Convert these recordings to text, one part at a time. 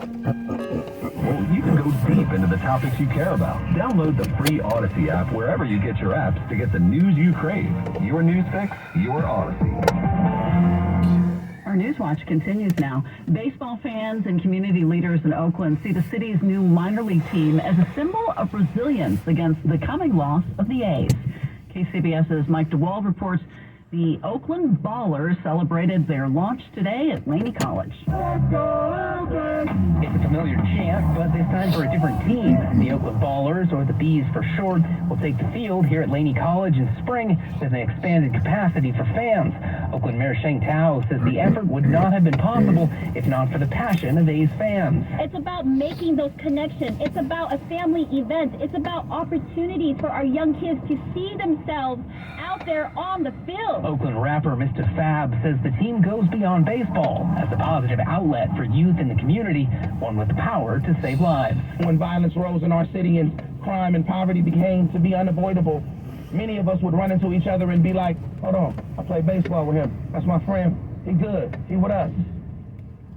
Well, you can go deep into the topics you care about. Download the free Odyssey app wherever you get your apps to get the news you crave. Your news fix, your Odyssey. Our News Watch continues now. Baseball fans and community leaders in Oakland see the city's new minor league team as a symbol of resilience against the coming loss of the A's. KCBS's Mike DeWald reports the Oakland Ballers celebrated their launch today at Laney College. It's a familiar chant, but this time for a different team. The Oakland Ballers, or the Bees for short, will take the field here at Laney College in spring with an expanded capacity for fans. Oakland Mayor Sheng Tao says the effort would not have been possible if not for the passion of A's fans. It's about making those connections. It's about a family event. It's about opportunities for our young kids to see themselves out there on the field. Oakland rapper Mr. Fab says the team goes beyond baseball as a positive outlet for youth in the community, one with the power to save lives. When violence rose in our city and crime and poverty became to be unavoidable, many of us would run into each other and be like, hold on, I play baseball with him. That's my friend. He good. He with us.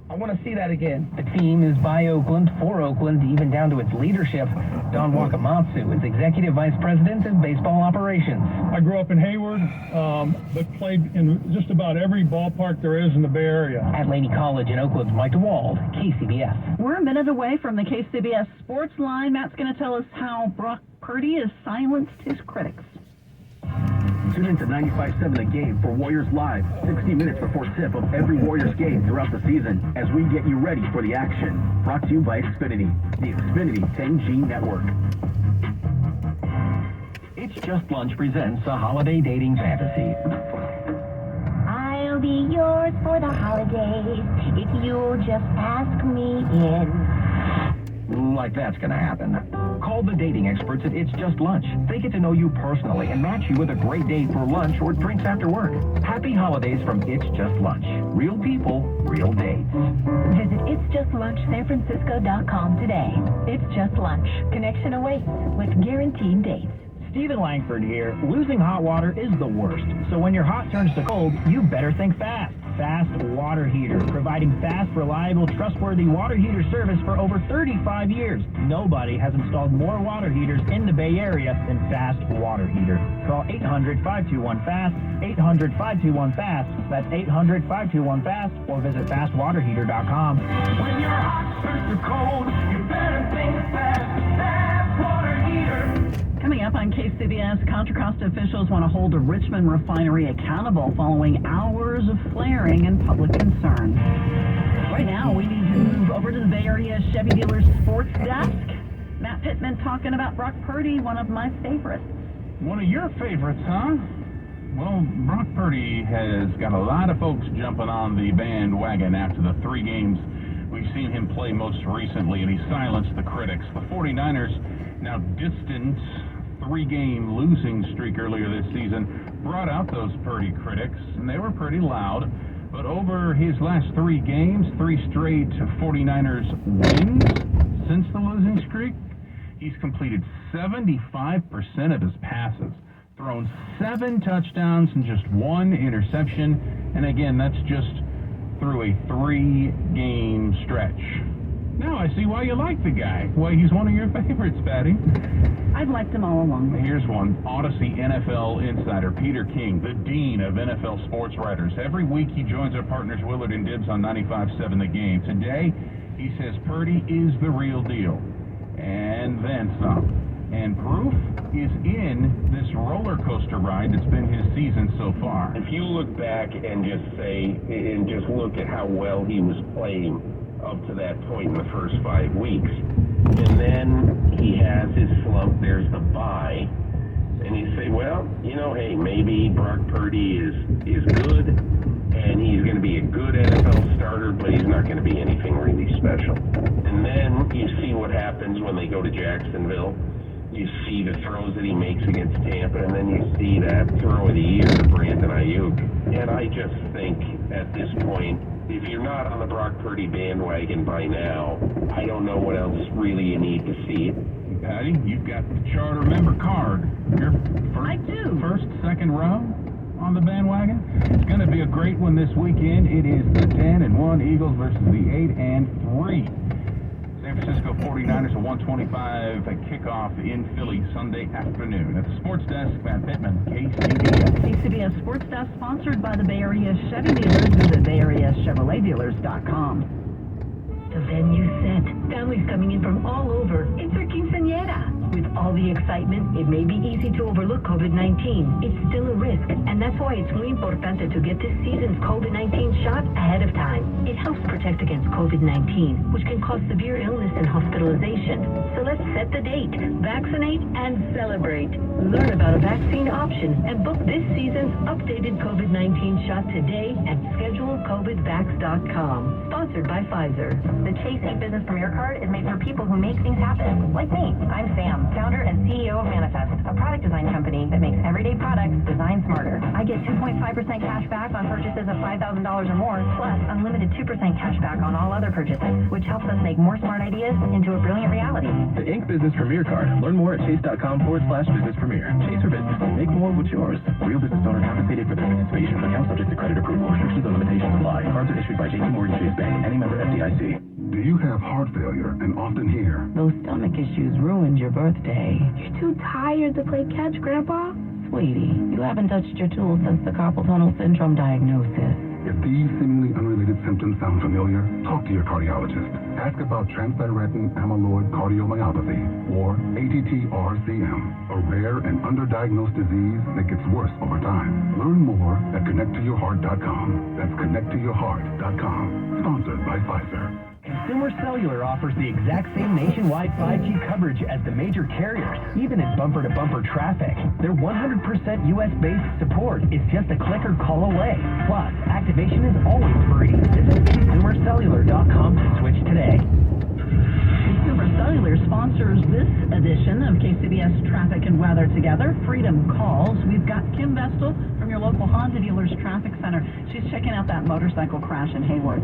I want to see that again. The team is by Oakland, for Oakland, even down to its leadership. Don Wakamatsu is Executive Vice President of Baseball Operations. I grew up in Hayward, but played in just about every ballpark there is in the Bay Area. At Laney College in Oakland, Mike DeWald, KCBS. We're a minute away from the KCBS Sports Line. Matt's going to tell us how Brock Purdy has silenced his critics. Tune in to 95.7 The Game for Warriors Live, 60 minutes before tip of every Warriors game throughout the season as we get you ready for the action. Brought to you by Xfinity, the Xfinity 10G network. It's Just Lunch presents a holiday dating fantasy. I'll be yours for the holidays if you'll just ask me in. Like that's gonna happen. Call the dating experts at It's Just Lunch. They get to know you personally and match you with a great date for lunch or drinks after work. Happy holidays from It's Just Lunch. Real people, real dates. Visit itsjustlunchsanfrancisco.com today. It's Just Lunch. Connection awaits with guaranteed dates. Stephen Langford here. Losing hot water is the worst. So when your hot turns to cold, you better think fast. Fast Water Heater, providing fast, reliable, trustworthy water heater service for over 35 years. Nobody has installed more water heaters in the Bay Area than Fast Water Heater. Call 800-521-FAST, 800-521-FAST. That's 800-521-FAST, or visit fastwaterheater.com. When your hot turns to cold, you better think fast. Fast Water Heater. Coming up on KCBS, Contra Costa officials want to hold a Richmond refinery accountable following hours of flaring and public concern. Right now, we need to move over to the Bay Area Chevy Dealers Sports Desk. Matt Pittman talking about Brock Purdy, one of my favorites. One of your favorites, huh? Well, Brock Purdy has got a lot of folks jumping on the bandwagon after the 3 games we've seen him play most recently, and he silenced the critics. The 49ers now distant 3-game losing streak earlier this season brought out those Purdy critics, and they were pretty loud. But over his last 3 games, 3 straight 49ers wins since the losing streak, he's completed 75% of his passes, thrown 7 touchdowns and just 1 interception. And again, that's just through a 3-game stretch. Now I see why you like the guy, why he's one of your favorites, Patty. I've liked him all along. Here's one. Odyssey NFL insider Peter King, the dean of NFL sports writers. Every week he joins our partners Willard and Dibbs on 95.7 The Game. Today, he says Purdy is the real deal. And then some. And proof is in this roller coaster ride that's been his season so far. If you look back and just look at how well he was playing up to that point in the first 5 weeks, and then he has his slump, there's the bye, and you say, well, hey, maybe Brock Purdy is good, and he's going to be a good NFL starter, but he's not going to be anything really special. And then you see what happens when they go to Jacksonville. You see the throws that he makes against Tampa, and then you see that throw of the year to Brandon Ayuk. And I just think at this point, if you're not on the Brock Purdy bandwagon by now, I don't know what else really you need to see. Patty, you've got the charter member card. Your first, second row on the bandwagon. It's going to be a great one this weekend. It is the 10-1 Eagles versus the 8-3 San Francisco 49ers a 125 kickoff in Philly Sunday afternoon. At the Sports Desk, Matt Pittman, KCBS. KCBS Sports Desk, sponsored by the Bay Area Chevy Dealers. Visit BayAreaChevroletDealers.com. The venue set. Families coming in from all over. It's our quinceañera. With all the excitement, it may be easy to overlook COVID-19. It's still a risk, and that's why it's muy importante to get this season's COVID-19 shot ahead of time. It helps protect against COVID-19, which can cause severe illness and hospitalization. So let's set the date, vaccinate, and celebrate. Learn about a vaccine option and book this season's updated COVID-19 shot today at schedulecovidvax.com. Sponsored by Pfizer. The Chase 8 Business Premier Card is made for people who make things happen, like me. I'm Sam, founder and CEO of Manifest, a product design company that makes everyday products designed smarter. I get 2.5% cash back on purchases of $5,000 or more, plus unlimited 2% cash back on all other purchases, which helps us make more smart ideas into a brilliant reality. The Inc. Business Premier Card. Learn more at chase.com/business premier. Chase for business. Make more what's yours. Real business owner compensated for their participation. Account subject to credit approval. Restrictions and limitations apply. Cards are issued by JP Morgan Chase Bank. Any member FDIC. Do you have heart failure and often hear, "Those stomach issues ruined your birthday"? "You're too tired to play catch, Grandpa"? Sweetie, you haven't touched your tools since the carpal tunnel syndrome diagnosis. If these seemingly unrelated symptoms sound familiar, talk to your cardiologist. Ask about transthyretin amyloid cardiomyopathy, or ATTR-CM, a rare and underdiagnosed disease that gets worse over time. Learn more at connecttoyourheart.com. That's connecttoyourheart.com. Sponsored by Pfizer. Consumer Cellular offers the exact same nationwide 5G coverage as the major carriers, even in bumper-to-bumper traffic. Their 100% US-based support is just a click or call away. Plus, activation is always free. Visit consumercellular.com to switch today. Consumer Cellular sponsors this edition of KCBS Traffic and Weather Together. Freedom Calls. We've got Kim Vestal from your local Honda Dealers Traffic Center. She's checking out that motorcycle crash in Hayward.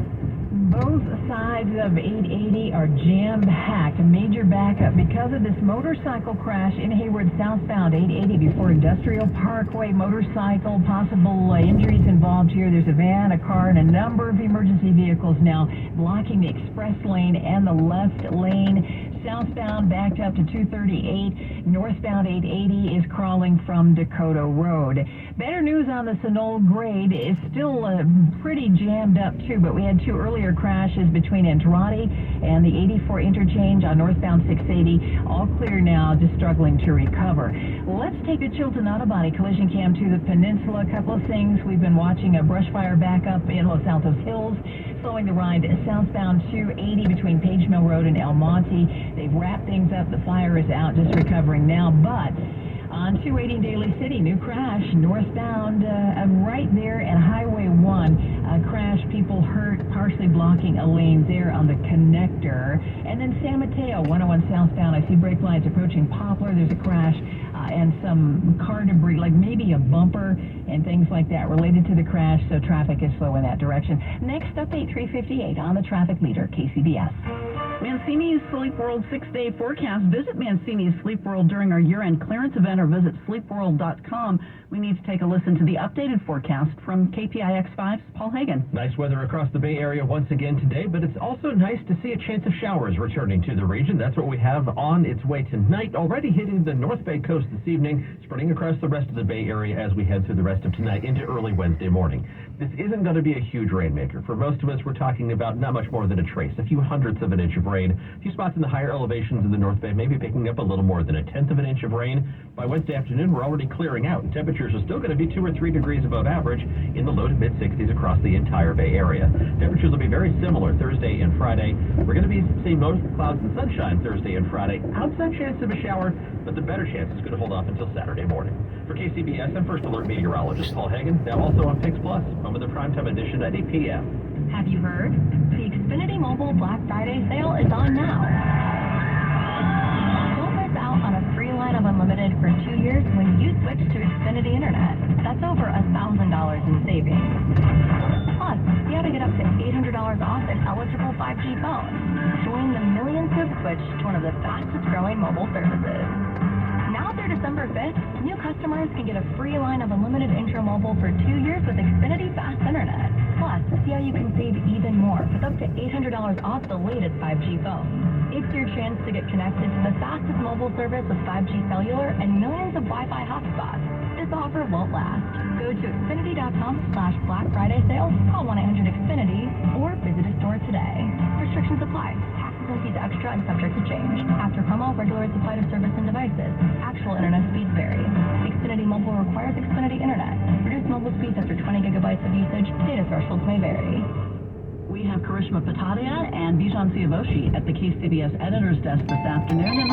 Both sides of 880 are jam-packed. A major backup because of this motorcycle crash in Hayward southbound 880 before Industrial Parkway. Motorcycle, possible injuries involved here. There's a van, a car, and a number of emergency vehicles now blocking the express lane and the left lane. Southbound backed up to 238. Northbound 880 is crawling from Dakota Road. Better news on the Soscol grade is still pretty jammed up too, but we had two earlier crashes between Andrade and the 84 interchange on northbound 680. All clear now, just struggling to recover. Let's take a Chilton Auto Body collision cam to the peninsula. A couple of things. We've been watching a brush fire backup in Los Altos Hills, slowing the ride southbound 280 between Page Mill Road and El Monte. They've wrapped things up. The fire is out, just recovering now. But on 280 Daly City, new crash northbound right there at Highway 1. Crash, people hurt, partially blocking a lane there on the connector. And then San Mateo, 101 southbound. I see brake lights approaching Poplar. There's a crash and some car debris, like maybe a bumper and things like that related to the crash, so traffic is slow in that direction. Next update, 3:58 on the traffic leader, KCBS. Mancini's Sleep World 6-day forecast. Visit Mancini's Sleep World during our year-end clearance event or visit sleepworld.com. We need to take a listen to the updated forecast from KPIX5's Paul Hagan. Nice weather across the Bay Area once again today, but it's also nice to see a chance of showers returning to the region. That's what we have on its way tonight, already hitting the North Bay coast this evening, spreading across the rest of the Bay Area as we head through the rest of tonight into early Wednesday morning. This isn't going to be a huge rainmaker. For most of us, we're talking about not much more than a trace, a few hundredths of an inch of rain. A few spots in the higher elevations of the North Bay, maybe picking up a little more than a tenth of an inch of rain. By Wednesday afternoon, we're already clearing out, and temperatures are still going to be 2 or 3 degrees above average in the low to mid-60s across the entire Bay Area. Temperatures will be very similar Thursday and Friday. We're going to be seeing most clouds and sunshine Thursday and Friday. Outside chance of a shower, but the better chance is going to hold off until Saturday morning. For KCBS, I'm First Alert Meteorologist Paul Hagan, now also on Pix Plus, home of the primetime edition at 8 p.m. Have you heard? The Xfinity Mobile Black Friday sale is on now. Don't miss out on a free line of unlimited for 2 years when you switch to Xfinity Internet. That's over $1,000 in savings. Plus, you have to get up to $800 off an eligible 5G phone. Join the millions who have switched to one of the fastest growing mobile services. Now through December 5th, new customers can get a free line of unlimited intro mobile for 2 years with Xfinity Fast Internet. Plus, see how you can save even more with up to $800 off the latest 5G phone. It's your chance to get connected to the fastest mobile service with 5G cellular and millions of Wi-Fi hotspots. This offer won't last. Go to Xfinity.com/Black Friday sale, call 1-800-XFINITY, or visit a store today. Restrictions apply. Taxes and fees extra and subject to change. After promo, regular supply to service and devices. Actual internet speeds vary. Xfinity Mobile requires Xfinity Internet. Reduced mobile speeds after 20 gigabytes of usage. Data thresholds may vary. We have Karishma Patadia and Bijan Siavoshi at the KCBS editor's desk this afternoon. And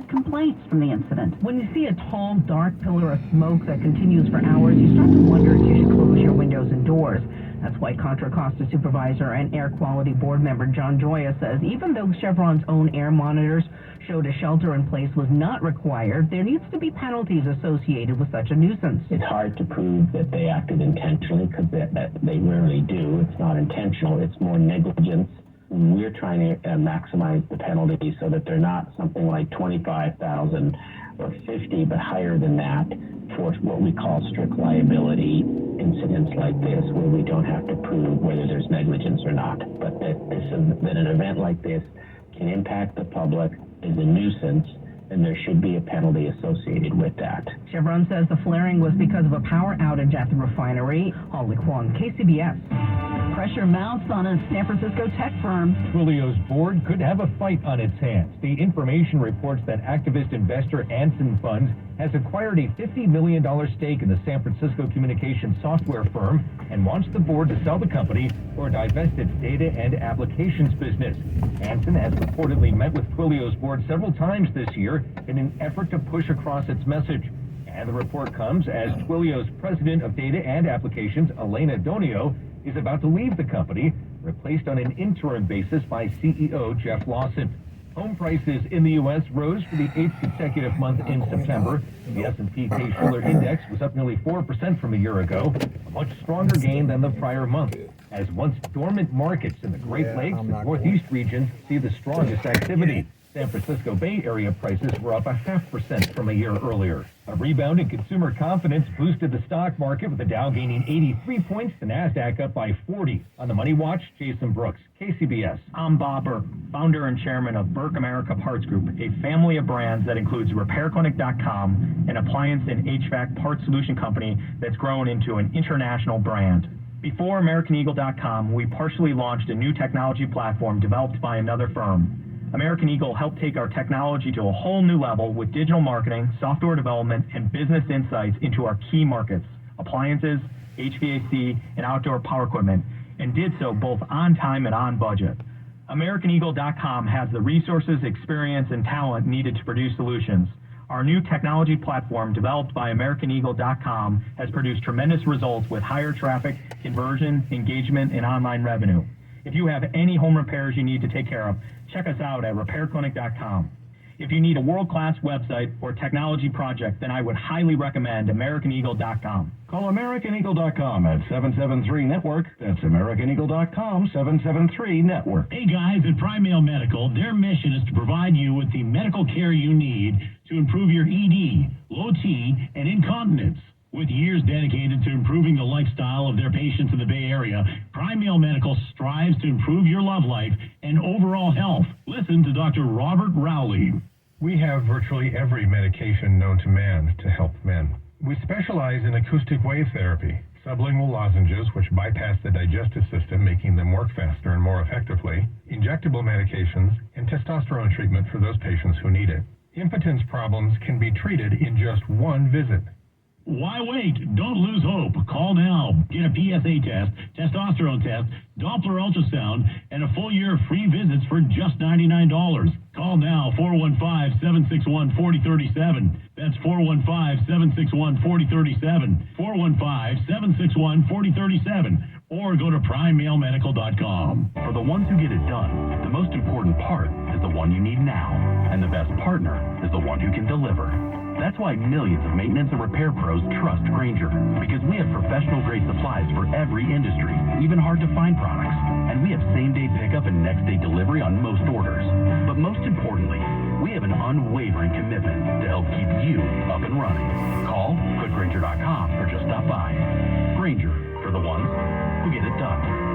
complaints from the incident. When you see a tall, dark pillar of smoke that continues for hours, you start to wonder if you should close your windows and doors. That's why Contra Costa supervisor and air quality board member John Joya says even though Chevron's own air monitors showed a shelter in place was not required, there needs to be penalties associated with such a nuisance. It's hard to prove that they acted intentionally because they rarely do. It's not intentional. It's more negligence. We're trying to maximize the penalty so that they're not something like 25,000 or 50, but higher than that for what we call strict liability incidents like this, where we don't have to prove whether there's negligence or not. But that an event like this can impact the public, is a nuisance, and there should be a penalty associated with that. Chevron says the flaring was because of a power outage at the refinery. Holly Kwong, KCBS. Pressure mounts on a San Francisco tech firm. Twilio's board could have a fight on its hands. The information reports that activist investor Anson Funds has acquired a $50 million stake in the San Francisco communications software firm and wants the board to sell the company or divest its data and applications business. Anson has reportedly met with Twilio's board several times this year in an effort to push across its message. And the report comes as Twilio's president of data and applications, Elena Donio, is about to leave the company, replaced on an interim basis by CEO Jeff Lawson. Home prices in the U.S. rose for the 8th consecutive month in September. The S&P Case-Shiller Index was up nearly 4% from a year ago, a much stronger gain than the prior month, as once dormant markets in the Great Lakes and Northeast regions see the strongest activity. San Francisco Bay Area prices were up 0.5% from a year earlier. A rebound in consumer confidence boosted the stock market, with the Dow gaining 83 points, the NASDAQ up by 40. On the Money Watch, Jason Brooks, KCBS. I'm Bob Burke, founder and chairman of Burke America Parts Group, a family of brands that includes RepairClinic.com, an appliance and HVAC parts solution company that's grown into an international brand. Before AmericanEagle.com, we partially launched a new technology platform developed by another firm. American Eagle helped take our technology to a whole new level with digital marketing, software development, and business insights into our key markets, appliances, HVAC, and outdoor power equipment, and did so both on time and on budget. AmericanEagle.com has the resources, experience, and talent needed to produce solutions. Our new technology platform, developed by AmericanEagle.com, has produced tremendous results with higher traffic, conversion, engagement, and online revenue. If you have any home repairs you need to take care of, check us out at RepairClinic.com. If you need a world-class website or technology project, then I would highly recommend AmericanEagle.com. Call AmericanEagle.com at 773-NETWORK. That's AmericanEagle.com, 773-NETWORK. Hey guys, at Primeal Medical, their mission is to provide you with the medical care you need to improve your ED, low T, and incontinence. With years dedicated to improving the lifestyle of their patients in the Bay Area, Primeal Medical strives to improve your love life and overall health. Listen to Dr. Robert Rowley. We have virtually every medication known to man to help men. We specialize in acoustic wave therapy, sublingual lozenges which bypass the digestive system, making them work faster and more effectively, injectable medications, and testosterone treatment for those patients who need it. Impotence problems can be treated in just one visit. Why wait? Don't lose hope. Call now. Get a PSA test, testosterone test, Doppler ultrasound, and a full year of free visits for just $99. Call now, 415-761-4037. That's 415-761-4037. 415-761-4037. Or go to PrimeMaleMedical.com. For the ones who get it done, the most important part is the one you need now. And the best partner is the one who can deliver. That's why millions of maintenance and repair pros trust Grainger, because we have professional-grade supplies for every industry, even hard-to-find products. And we have same-day pickup and next-day delivery on most orders. But most importantly, we have an unwavering commitment to help keep you up and running. Call, go to Grainger.com, or just stop by. Grainger, for the ones who get it done.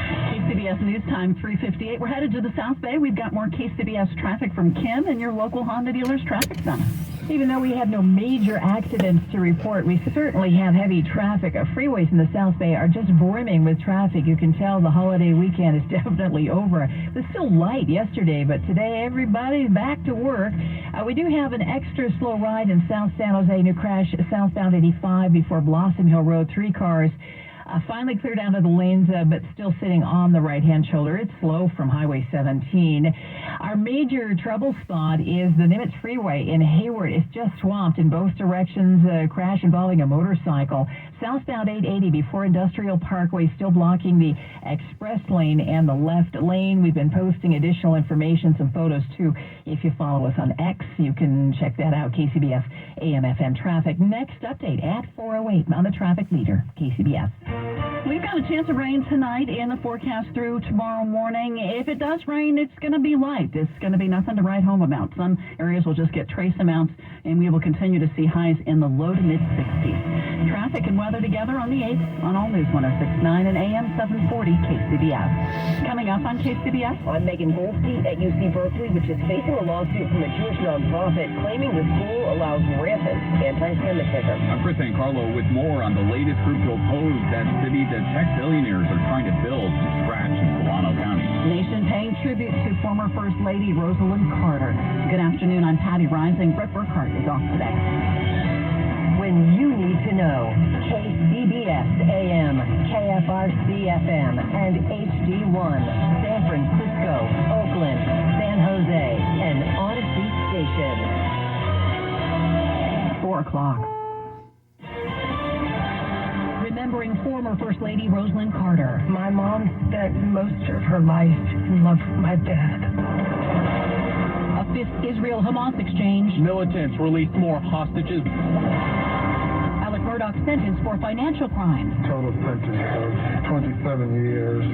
KCBS News Time, 3:58. We're headed to the South Bay. We've got more KCBS traffic from Kim in your local Honda dealer's traffic center. Even though we have no major accidents to report, we certainly have heavy traffic. Freeways in the South Bay are just brimming with traffic. You can tell the holiday weekend is definitely over. It was still light yesterday, but today everybody's back to work. We do have an extra slow ride in South San Jose. New crash southbound 85 before Blossom Hill Road. 3 cars. Finally cleared out of the lanes, but still sitting on the right-hand shoulder. It's slow from Highway 17. Our major trouble spot is the Nimitz Freeway in Hayward. It's just swamped in both directions. A crash involving a motorcycle. Southbound 880 before Industrial Parkway, still blocking the express lane and the left lane. We've been posting additional information, some photos too. If you follow us on X, you can check that out. KCBS AM/FM traffic. Next update at 4:08 on the traffic leader, KCBS. We've got a chance of rain tonight in the forecast through tomorrow morning. If it does rain, it's going to be light. It's going to be nothing to write home about. Some areas will just get trace amounts, and we will continue to see highs in the low to mid-60s. Traffic and weather together on the 8th on All News 106.9 and AM 740 KCBS. Coming up on KCBS. I'm Megan Goldstein at UC Berkeley, which is facing a lawsuit from a Jewish nonprofit claiming the school allows rampant anti-Semitism. I'm Chris Ancarlo with more on the latest group to oppose that city that tech billionaires are trying to build from scratch in Solano County. Nation paying tribute to former First Lady Rosalind Carter. Good afternoon, I'm Patty Rising. Brett Burkhart is off today. When you need to know, KCBS AM, KFRC FM, and HD1, San Francisco, Oakland, San Jose, and Odyssey Station. 4 o'clock. Remembering former First Lady Rosalind Carter. My mom spent most of her life in love with my dad. A 5th Israel-Hamas exchange. Militants released more hostages. Alec Murdoch sentenced for financial crimes. Total sentence of 27 years.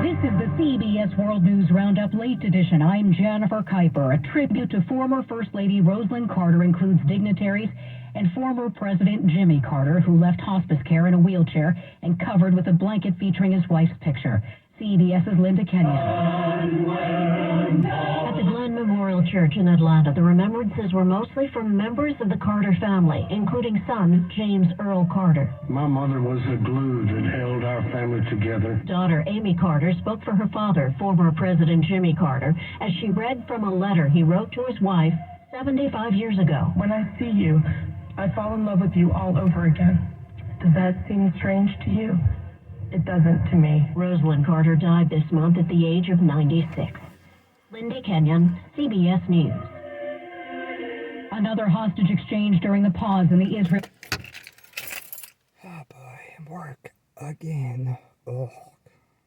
This is the CBS World News Roundup Late Edition. I'm Jennifer Kuiper. A tribute to former First Lady Rosalind Carter includes dignitaries and former President Jimmy Carter, who left hospice care in a wheelchair and covered with a blanket featuring his wife's picture. CBS's Linda Kenyon. At the Glen Memorial Church in Atlanta, the remembrances were mostly from members of the Carter family, including son James Earl Carter. My mother was the glue that held our family together. Daughter Amy Carter spoke for her father, former President Jimmy Carter, as she read from a letter he wrote to his wife 75 years ago. When I see you, I fall in love with you all over again. Does that seem strange to you? It doesn't to me. Rosalind Carter died this month at the age of 96. Linda Kenyon, CBS News. Another hostage exchange during the pause in the Israel... Oh boy, work again. Oh.